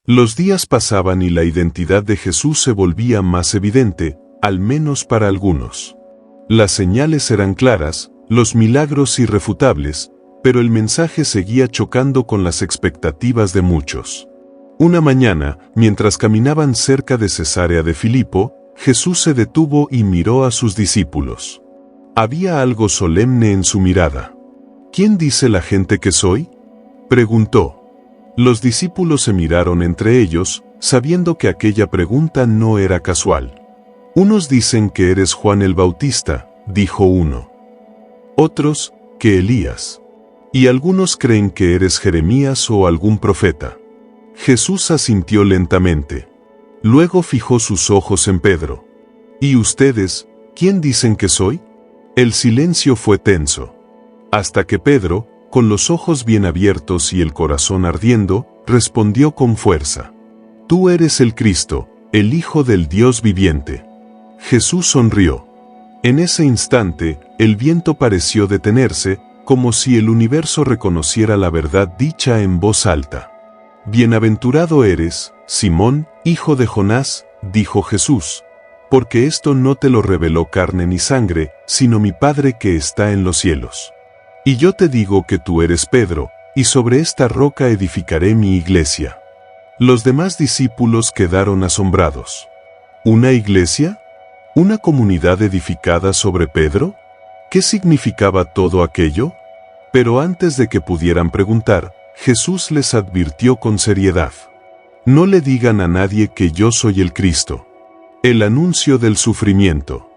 Los días pasaban y la identidad de Jesús se volvía más evidente, al menos para algunos. Las señales eran claras, los milagros irrefutables, pero el mensaje seguía chocando con las expectativas de muchos. Una mañana, mientras caminaban cerca de Cesarea de Filipo, Jesús se detuvo y miró a sus discípulos. Había algo solemne en su mirada. ¿Quién dice la gente que soy?, preguntó. Los discípulos se miraron entre ellos, sabiendo que aquella pregunta no era casual. Unos dicen que eres Juan el Bautista, dijo uno. Otros, que Elías. Y algunos creen que eres Jeremías o algún profeta. Jesús asintió lentamente. Luego fijó sus ojos en Pedro. ¿Y ustedes, quién dicen que soy? El silencio fue tenso. Hasta que Pedro, con los ojos bien abiertos y el corazón ardiendo, respondió con fuerza. Tú eres el Cristo, el Hijo del Dios viviente. Jesús sonrió. En ese instante, el viento pareció detenerse, como si el universo reconociera la verdad dicha en voz alta. Bienaventurado eres, Simón, hijo de Jonás, dijo Jesús, porque esto no te lo reveló carne ni sangre, sino mi Padre que está en los cielos. Y yo te digo que tú eres Pedro, y sobre esta roca edificaré mi iglesia. Los demás discípulos quedaron asombrados. ¿Una iglesia? ¿Una comunidad edificada sobre Pedro? ¿Qué significaba todo aquello? Pero antes de que pudieran preguntar, Jesús les advirtió con seriedad. No le digan a nadie que yo soy el Cristo. El anuncio del sufrimiento.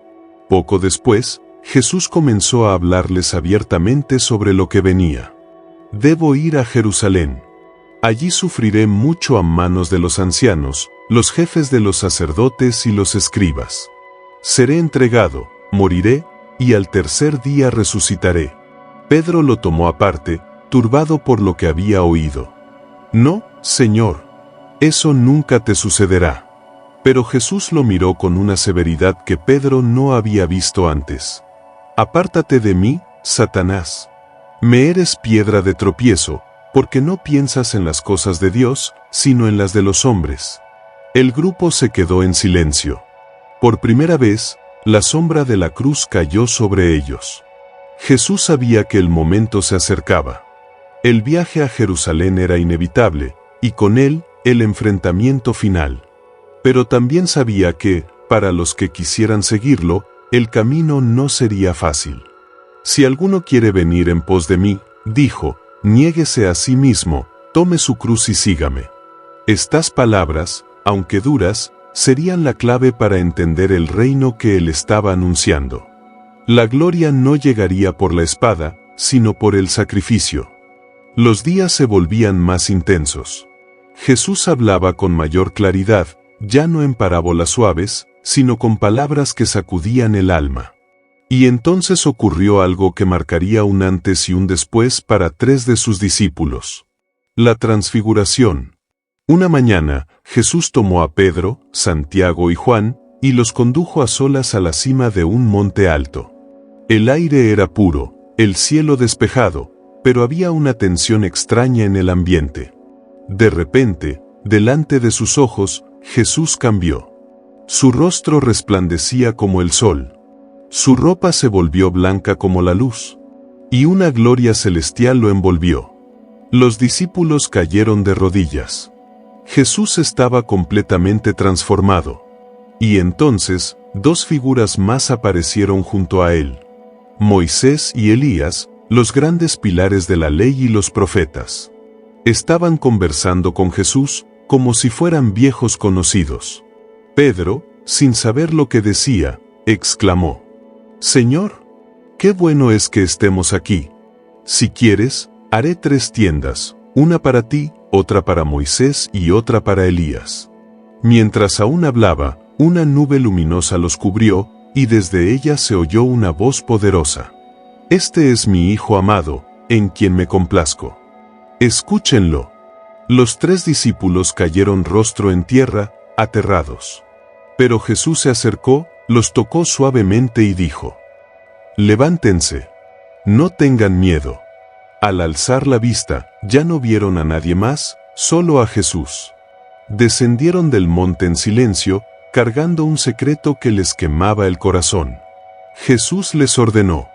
Poco después, Jesús comenzó a hablarles abiertamente sobre lo que venía. Debo ir a Jerusalén. Allí sufriré mucho a manos de los ancianos, los jefes de los sacerdotes y los escribas. Seré entregado, moriré, y al tercer día resucitaré. Pedro lo tomó aparte, turbado por lo que había oído. No, Señor, eso nunca te sucederá. Pero Jesús lo miró con una severidad que Pedro no había visto antes. Apártate de mí, Satanás. Me eres piedra de tropiezo, porque no piensas en las cosas de Dios, sino en las de los hombres. El grupo se quedó en silencio. Por primera vez, la sombra de la cruz cayó sobre ellos. Jesús sabía que el momento se acercaba. El viaje a Jerusalén era inevitable, y con él, el enfrentamiento final. Pero también sabía que, para los que quisieran seguirlo, el camino no sería fácil. Si alguno quiere venir en pos de mí, dijo, niéguese a sí mismo, tome su cruz y sígame. Estas palabras, aunque duras, serían la clave para entender el reino que él estaba anunciando. La gloria no llegaría por la espada, sino por el sacrificio. Los días se volvían más intensos. Jesús hablaba con mayor claridad, ya no en parábolas suaves, sino con palabras que sacudían el alma. Y entonces ocurrió algo que marcaría un antes y un después para 3 de sus discípulos. La transfiguración. Una mañana, Jesús tomó a Pedro, Santiago y Juan, y los condujo a solas a la cima de un monte alto. El aire era puro, el cielo despejado, pero había una tensión extraña en el ambiente. De repente, delante de sus ojos, Jesús cambió. Su rostro resplandecía como el sol. Su ropa se volvió blanca como la luz. Y una gloria celestial lo envolvió. Los discípulos cayeron de rodillas. Jesús estaba completamente transformado. Y entonces, 2 figuras más aparecieron junto a él. Moisés y Elías, los grandes pilares de la ley y los profetas. Estaban conversando con Jesús, como si fueran viejos conocidos. Pedro, sin saber lo que decía, exclamó: Señor, qué bueno es que estemos aquí. Si quieres, haré 3 tiendas, una para ti, otra para Moisés y otra para Elías. Mientras aún hablaba, una nube luminosa los cubrió, y desde ella se oyó una voz poderosa. Este es mi Hijo amado, en quien me complazco. Escúchenlo. Los 3 discípulos cayeron rostro en tierra, aterrados. Pero Jesús se acercó, los tocó suavemente y dijo: Levántense. No tengan miedo. Al alzar la vista, ya no vieron a nadie más, solo a Jesús. Descendieron del monte en silencio, cargando un secreto que les quemaba el corazón. Jesús les ordenó: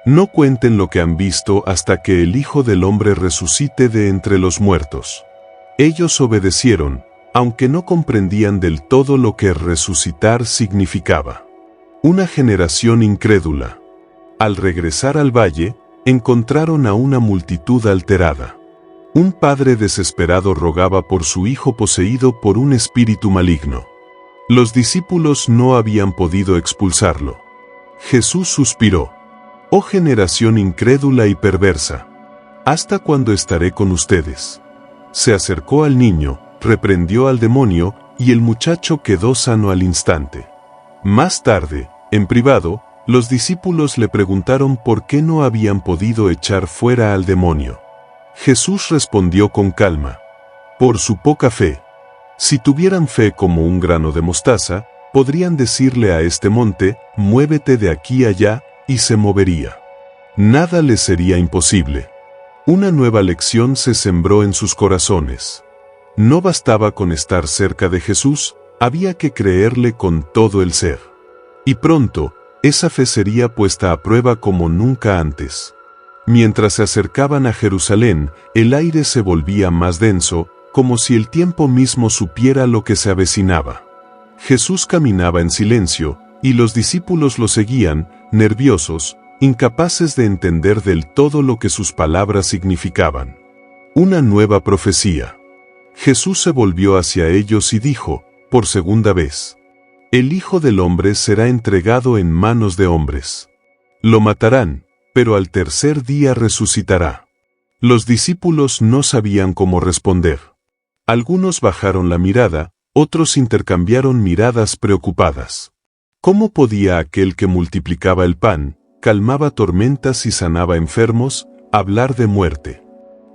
no cuenten lo que han visto hasta que el Hijo del Hombre resucite de entre los muertos. Ellos obedecieron, aunque no comprendían del todo lo que resucitar significaba. Una generación incrédula. Al regresar al valle, encontraron a una multitud alterada. Un padre desesperado rogaba por su hijo poseído por un espíritu maligno. Los discípulos no habían podido expulsarlo. Jesús suspiró: oh generación incrédula y perversa, ¿hasta cuándo estaré con ustedes? Se acercó al niño, reprendió al demonio, y el muchacho quedó sano al instante. Más tarde, en privado, los discípulos le preguntaron por qué no habían podido echar fuera al demonio. Jesús respondió con calma: por su poca fe. Si tuvieran fe como un grano de mostaza, podrían decirle a este monte: muévete de aquí allá, y se movería. Nada les sería imposible. Una nueva lección se sembró en sus corazones. No bastaba con estar cerca de Jesús, había que creerle con todo el ser. Y pronto, esa fe sería puesta a prueba como nunca antes. Mientras se acercaban a Jerusalén, el aire se volvía más denso, como si el tiempo mismo supiera lo que se avecinaba. Jesús caminaba en silencio, y los discípulos lo seguían, nerviosos, incapaces de entender del todo lo que sus palabras significaban. Una nueva profecía. Jesús se volvió hacia ellos y dijo, por segunda vez: el Hijo del Hombre será entregado en manos de hombres. Lo matarán, pero al tercer día resucitará. Los discípulos no sabían cómo responder. Algunos bajaron la mirada, otros intercambiaron miradas preocupadas. ¿Cómo podía aquel que multiplicaba el pan, calmaba tormentas y sanaba enfermos, hablar de muerte?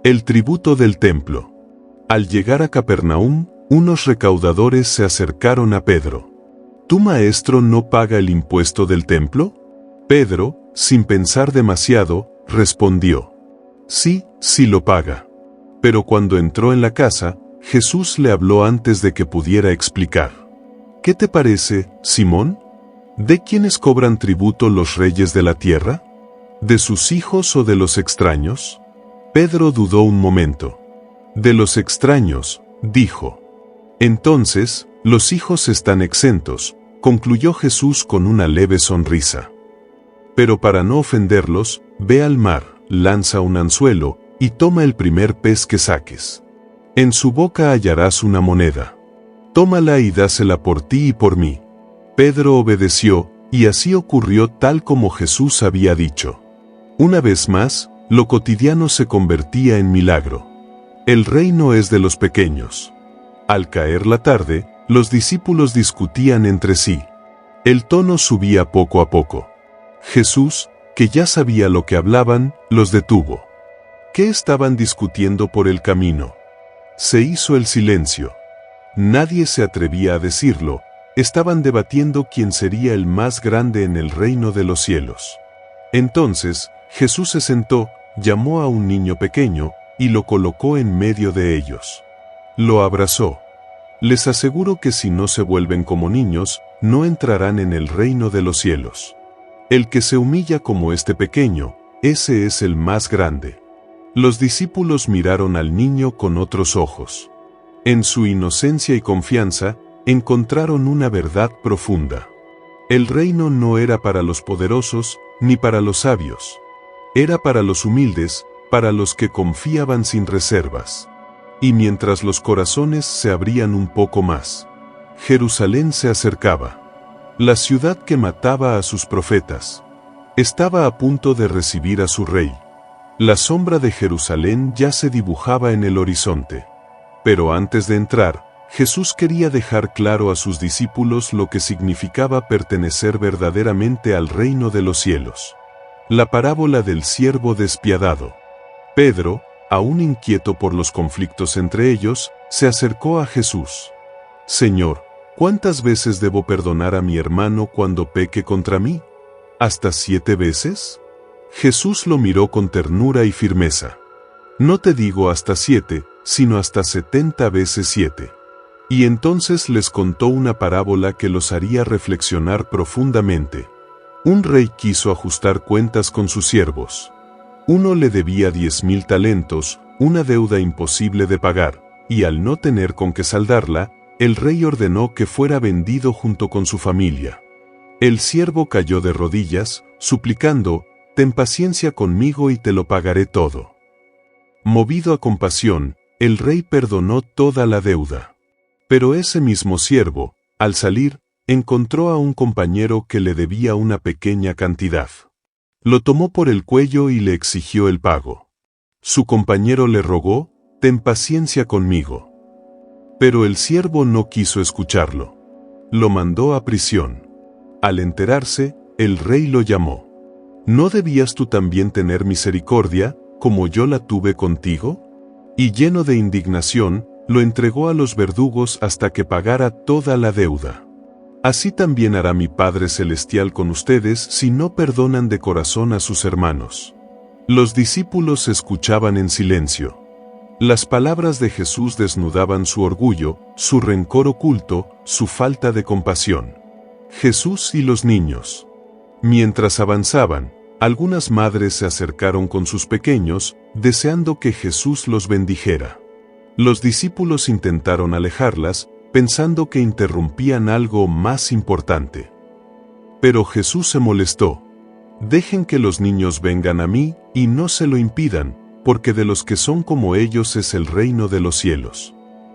El tributo del templo. Al llegar a Capernaum, unos recaudadores se acercaron a Pedro. ¿Tu maestro no paga el impuesto del templo? Pedro, sin pensar demasiado, respondió: sí, sí lo paga. Pero cuando entró en la casa, Jesús le habló antes de que pudiera explicar. ¿Qué te parece, Simón? ¿De quiénes cobran tributo los reyes de la tierra? ¿De sus hijos o de los extraños? Pedro dudó un momento. De los extraños, dijo. Entonces, los hijos están exentos, concluyó Jesús con una leve sonrisa. Pero para no ofenderlos, ve al mar, lanza un anzuelo, y toma el primer pez que saques. En su boca hallarás una moneda. Tómala y dásela por ti y por mí. Pedro obedeció, y así ocurrió tal como Jesús había dicho. Una vez más, lo cotidiano se convertía en milagro. El reino es de los pequeños. Al caer la tarde, los discípulos discutían entre sí. El tono subía poco a poco. Jesús, que ya sabía lo que hablaban, los detuvo. ¿Qué estaban discutiendo por el camino? Se hizo el silencio. Nadie se atrevía a decirlo. Estaban debatiendo quién sería el más grande en el reino de los cielos. Entonces, Jesús se sentó, llamó a un niño pequeño, y lo colocó en medio de ellos. Lo abrazó. Les aseguro que si no se vuelven como niños, no entrarán en el reino de los cielos. El que se humilla como este pequeño, ese es el más grande. Los discípulos miraron al niño con otros ojos. En su inocencia y confianza, encontraron una verdad profunda. El reino no era para los poderosos, ni para los sabios. Era para los humildes, para los que confiaban sin reservas. Y mientras los corazones se abrían un poco más, Jerusalén se acercaba. La ciudad que mataba a sus profetas. Estaba a punto de recibir a su rey. La sombra de Jerusalén ya se dibujaba en el horizonte. Pero antes de entrar, Jesús quería dejar claro a sus discípulos lo que significaba pertenecer verdaderamente al reino de los cielos. La parábola del siervo despiadado. Pedro, aún inquieto por los conflictos entre ellos, se acercó a Jesús. Señor, ¿cuántas veces debo perdonar a mi hermano cuando peque contra mí? ¿Hasta 7 veces? Jesús lo miró con ternura y firmeza. No te digo hasta 7, sino hasta 70 veces 7. Y entonces les contó una parábola que los haría reflexionar profundamente. Un rey quiso ajustar cuentas con sus siervos. Uno le debía 10.000 talentos, una deuda imposible de pagar, y al no tener con qué saldarla, el rey ordenó que fuera vendido junto con su familia. El siervo cayó de rodillas, suplicando: «Ten paciencia conmigo y te lo pagaré todo». Movido a compasión, el rey perdonó toda la deuda. Pero ese mismo siervo, al salir, encontró a un compañero que le debía una pequeña cantidad. Lo tomó por el cuello y le exigió el pago. Su compañero le rogó: «Ten paciencia conmigo». Pero el siervo no quiso escucharlo. Lo mandó a prisión. Al enterarse, el rey lo llamó. «¿No debías tú también tener misericordia, como yo la tuve contigo?». Y lleno de indignación, lo entregó a los verdugos hasta que pagara toda la deuda. Así también hará mi Padre Celestial con ustedes si no perdonan de corazón a sus hermanos. Los discípulos escuchaban en silencio. Las palabras de Jesús desnudaban su orgullo, su rencor oculto, su falta de compasión. Jesús y los niños. Mientras avanzaban, algunas madres se acercaron con sus pequeños, deseando que Jesús los bendijera. Los discípulos intentaron alejarlas, pensando que interrumpían algo más importante. Pero Jesús se molestó. «Dejen que los niños vengan a mí, y no se lo impidan, porque de los que son como ellos es el reino de los cielos».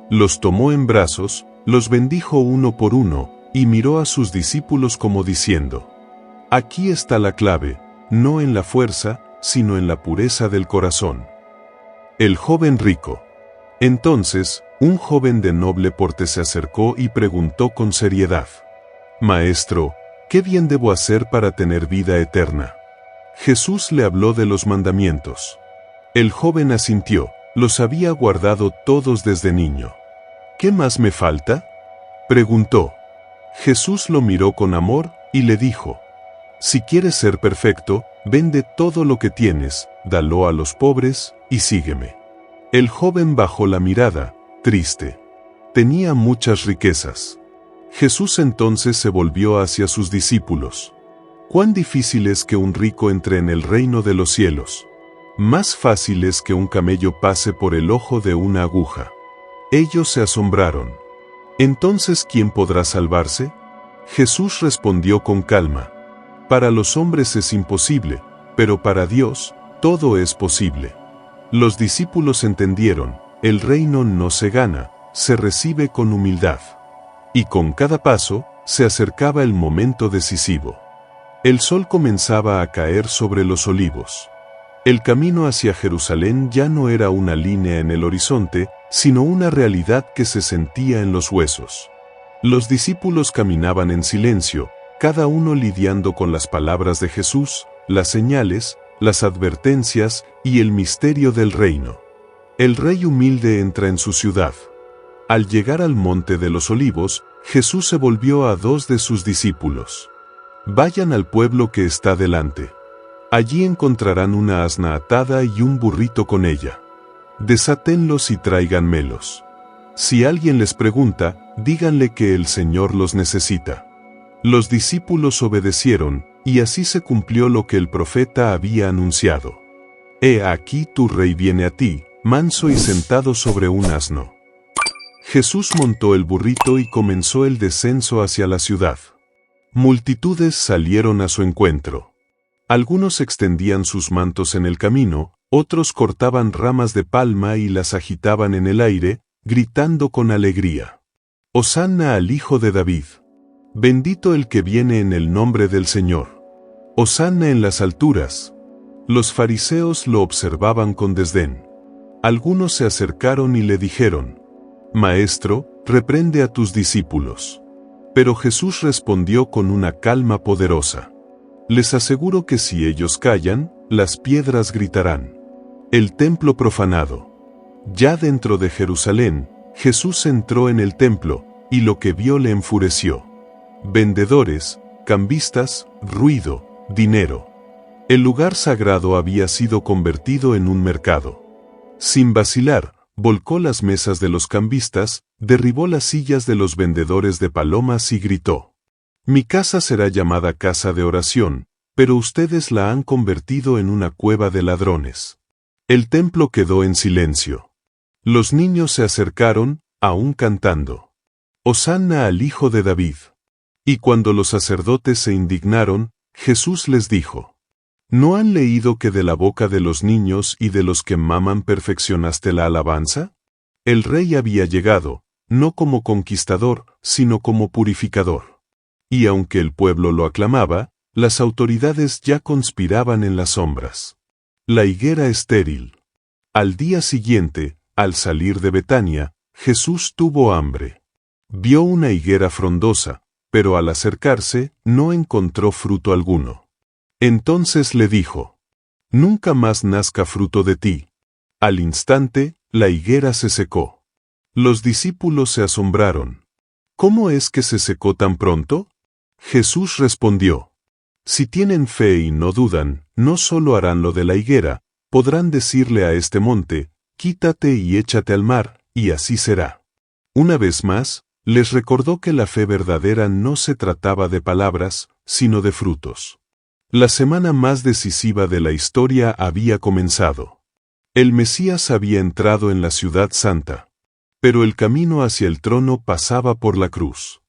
Los tomó en brazos, los bendijo uno por uno, y miró a sus discípulos como diciendo: «Aquí está la clave, no en la fuerza, sino en la pureza del corazón». El joven rico. Entonces, un joven de noble porte se acercó y preguntó con seriedad: «Maestro, ¿qué bien debo hacer para tener vida eterna?». Jesús le habló de los mandamientos. El joven asintió: «Los había guardado todos desde niño». «¿Qué más me falta?», preguntó. Jesús lo miró con amor y le dijo: «Si quieres ser perfecto, vende todo lo que tienes, dalo a los pobres, y sígueme». El joven bajó la mirada, triste. Tenía muchas riquezas. Jesús entonces se volvió hacia sus discípulos. «¿Cuán difícil es que un rico entre en el reino de los cielos? Más fácil es que un camello pase por el ojo de una aguja». Ellos se asombraron. «¿Entonces quién podrá salvarse?». Jesús respondió con calma: «Para los hombres es imposible, pero para Dios, todo es posible». Los discípulos entendieron: el reino no se gana, se recibe con humildad. Y con cada paso, se acercaba el momento decisivo. El sol comenzaba a caer sobre los olivos. El camino hacia Jerusalén ya no era una línea en el horizonte, sino una realidad que se sentía en los huesos. Los discípulos caminaban en silencio, cada uno lidiando con las palabras de Jesús, las señales, las advertencias y el misterio del reino. El rey humilde entra en su ciudad. Al llegar al monte de los olivos, Jesús se volvió a dos de sus discípulos. «Vayan al pueblo que está delante. Allí encontrarán una asna atada y un burrito con ella. Desátenlos y tráiganmelos. Si alguien les pregunta, díganle que el Señor los necesita». Los discípulos obedecieron, y así se cumplió lo que el profeta había anunciado. «He aquí tu rey viene a ti, manso y sentado sobre un asno». Jesús montó el burrito y comenzó el descenso hacia la ciudad. Multitudes salieron a su encuentro. Algunos extendían sus mantos en el camino, otros cortaban ramas de palma y las agitaban en el aire, gritando con alegría: «Hosanna al Hijo de David. Bendito el que viene en el nombre del Señor. Hosanna en las alturas». Los fariseos lo observaban con desdén. Algunos se acercaron y le dijeron: «Maestro, reprende a tus discípulos». Pero Jesús respondió con una calma poderosa: «Les aseguro que si ellos callan, las piedras gritarán». El templo profanado. Ya dentro de Jerusalén, Jesús entró en el templo, y lo que vio le enfureció. Vendedores, cambistas, ruido, dinero. El lugar sagrado había sido convertido en un mercado. Sin vacilar, volcó las mesas de los cambistas, derribó las sillas de los vendedores de palomas y gritó: Mi casa será llamada casa de oración, pero ustedes la han convertido en una cueva de ladrones. El templo quedó en silencio. Los niños se acercaron, aún cantando: Hosanna al Hijo de David. Y cuando los sacerdotes se indignaron, Jesús les dijo: ¿No han leído que de la boca de los niños y de los que maman perfeccionaste la alabanza? El rey había llegado, no como conquistador, sino como purificador. Y aunque el pueblo lo aclamaba, las autoridades ya conspiraban en las sombras. La higuera estéril. Al día siguiente, al salir de Betania, Jesús tuvo hambre. Vio una higuera frondosa, pero al acercarse, no encontró fruto alguno. Entonces le dijo: Nunca más nazca fruto de ti. Al instante, la higuera se secó. Los discípulos se asombraron. ¿Cómo es que se secó tan pronto? Jesús respondió: Si tienen fe y no dudan, no solo harán lo de la higuera, podrán decirle a este monte: Quítate y échate al mar, y así será. Una vez más, les recordó que la fe verdadera no se trataba de palabras, sino de frutos. La semana más decisiva de la historia había comenzado. El Mesías había entrado en la ciudad santa. Pero el camino hacia el trono pasaba por la cruz.